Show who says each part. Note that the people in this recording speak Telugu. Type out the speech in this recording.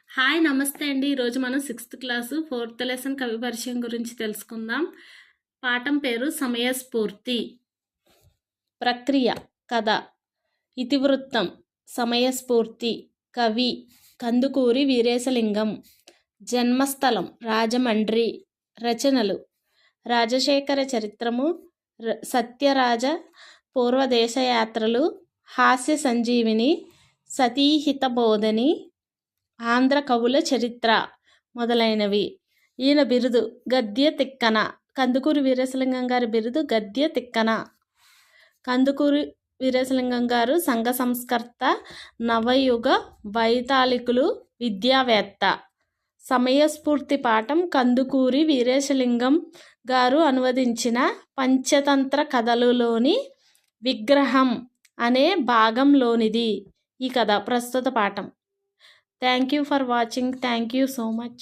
Speaker 1: హాయ్ నమస్తే అండి. ఈరోజు మనం 6th క్లాసు 4th లెసన్ కవి పరిచయం గురించి తెలుసుకుందాం. పాఠం పేరు సమయస్ఫూర్తి. ప్రక్రియ కథ, ఇతివృత్తం సమయస్ఫూర్తి, కవి కందుకూరి వీరేశలింగం, జన్మస్థలం రాజమండ్రి, రచనలు రాజశేఖర చరిత్రము, సత్యరాజ పూర్వదేశయాత్రలు, హాస్య సంజీవిని, సతీహిత బోధని, ఆంధ్ర కవుల చరిత్ర మొదలైనవి. ఈయన బిరుదు గద్య తిక్కన. కందుకూరి వీరేశలింగం గారి బిరుదు గద్య తిక్కన. కందుకూరి వీరేశలింగం గారు సంఘ సంస్కర్త, నవయుగ వైతాళికులు, విద్యావేత్త. సమయస్ఫూర్తి పాఠం కందుకూరి వీరేశలింగం గారు అనువదించిన పంచతంత్ర కథలులోని విగ్రహం అనే భాగంలోనిది ఈ కథ. ప్రస్తుత పాఠం. Thank you for watching. Thank you so much.